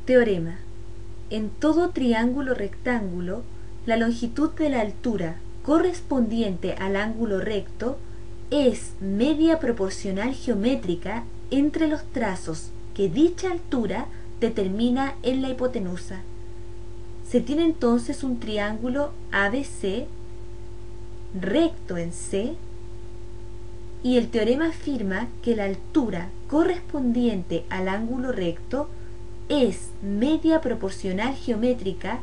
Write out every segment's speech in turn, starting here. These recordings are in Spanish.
Teorema. En todo triángulo rectángulo, la longitud de la altura correspondiente al ángulo recto es media proporcional geométrica entre los trazos que dicha altura determina en la hipotenusa. Se tiene entonces un triángulo ABC recto en C, y el teorema afirma que la altura correspondiente al ángulo recto es media proporcional geométrica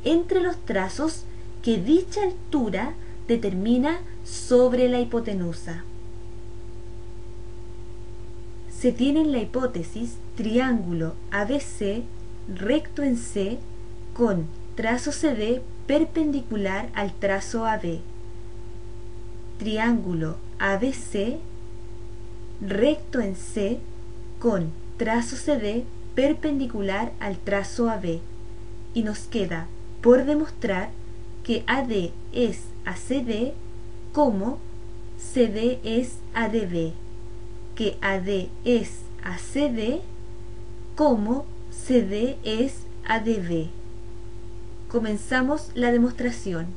entre los trazos que dicha altura determina sobre la hipotenusa. Se tiene en la hipótesis triángulo ABC recto en C con trazo CD perpendicular al trazo AB. Triángulo ABC recto en C con trazo CD perpendicular al trazo AB, y nos queda por demostrar que AD es ACD como CD es ADB, que AD es ACD como CD es ADB. Comenzamos la demostración.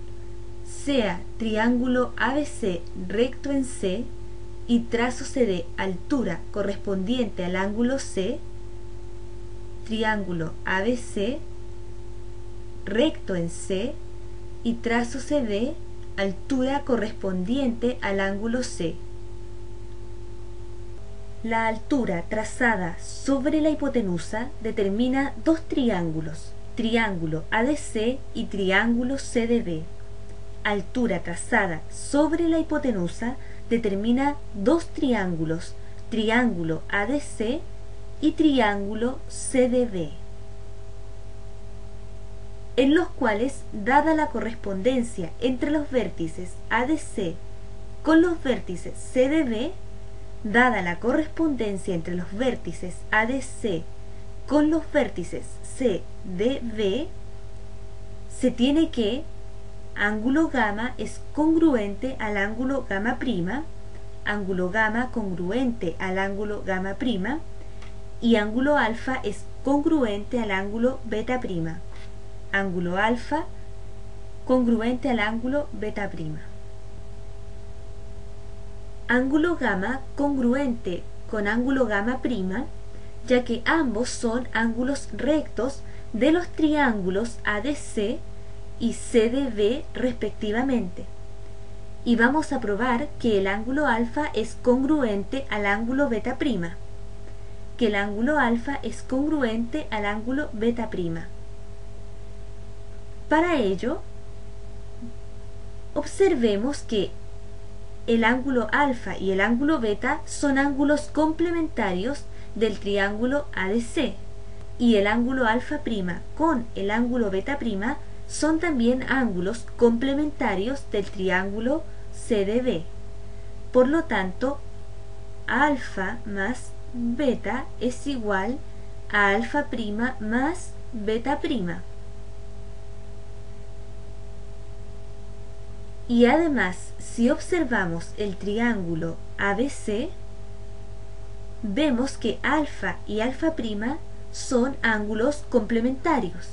Sea triángulo ABC recto en C y trazo CD altura correspondiente al ángulo C, triángulo ABC recto en C y trazo CD altura correspondiente al ángulo C. La altura trazada sobre la hipotenusa determina dos triángulos, triángulo ADC y triángulo CDB. Altura trazada sobre la hipotenusa determina dos triángulos, triángulo ADC y triángulo CDB, en los cuales, dada la correspondencia entre los vértices ADC con los vértices CDB, dada la correspondencia entre los vértices ADC con los vértices CDB, se tiene que ángulo gamma es congruente al ángulo gamma prima, ángulo gamma congruente al ángulo gamma prima, y ángulo alfa es congruente al ángulo beta prima, ángulo alfa congruente al ángulo beta prima. Ángulo gamma congruente con ángulo gamma prima, ya que ambos son ángulos rectos de los triángulos ADC y CDB respectivamente. Y vamos a probar que el ángulo alfa es congruente al ángulo beta prima, que el ángulo alfa es congruente al ángulo beta prima. Para ello, observemos que el ángulo alfa y el ángulo beta son ángulos complementarios del triángulo ADC, y el ángulo alfa prima con el ángulo beta prima son también ángulos complementarios del triángulo CDB. Por lo tanto, alfa más beta es igual a alfa prima más beta prima. Y además, si observamos el triángulo ABC, vemos que alfa y alfa prima son ángulos complementarios,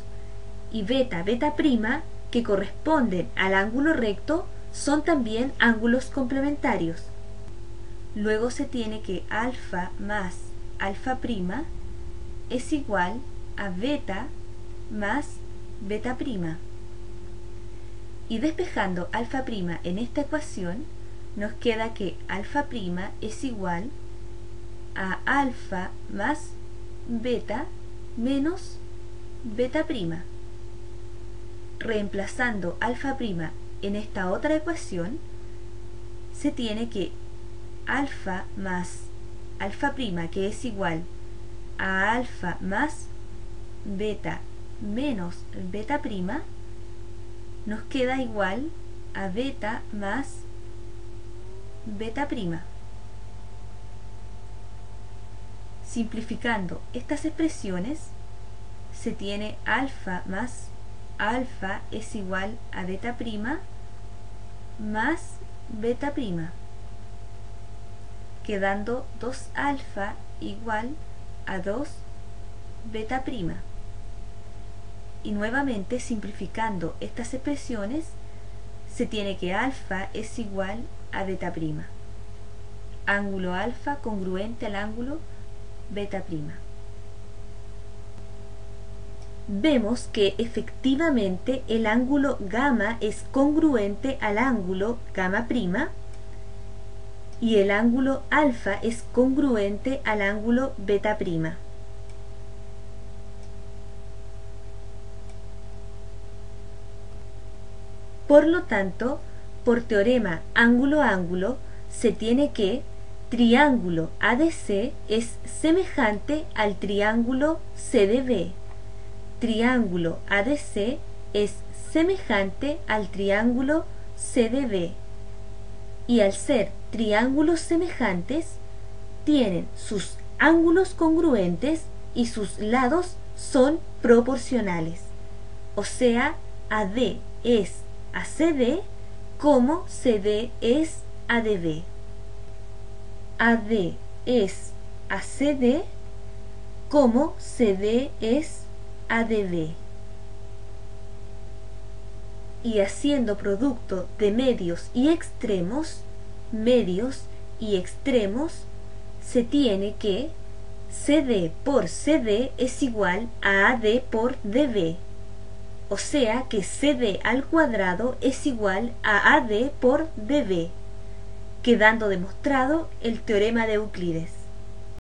y beta, beta prima, que corresponden al ángulo recto, son también ángulos complementarios. Luego se tiene que alfa más alfa prima es igual a beta más beta prima. Y despejando alfa prima en esta ecuación, nos queda que alfa prima es igual a alfa más beta menos beta prima. Reemplazando alfa prima en esta otra ecuación, se tiene que alfa más alfa prima, que es igual a alfa más beta menos beta prima, nos queda igual a beta más beta prima. Simplificando estas expresiones, se tiene alfa más alfa es igual a beta prima más beta prima, quedando 2 alfa igual a 2 beta prima. Y nuevamente, simplificando estas expresiones, se tiene que alfa es igual a beta prima. Ángulo alfa congruente al ángulo beta prima. Vemos que efectivamente el ángulo gamma es congruente al ángulo gamma prima y el ángulo alfa es congruente al ángulo beta prima. Por lo tanto, por teorema ángulo-ángulo, se tiene que triángulo ADC es semejante al triángulo CDB. Triángulo ADC es semejante al triángulo CDB. Y al ser triángulos semejantes, tienen sus ángulos congruentes y sus lados son proporcionales. O sea, AD es a CD como CD es a DB. AD es a CD como CD es a DB. Y haciendo producto de medios y extremos, se tiene que CD por CD es igual a AD por DB. O sea que CD al cuadrado es igual a AD por DB, quedando demostrado el teorema de Euclides.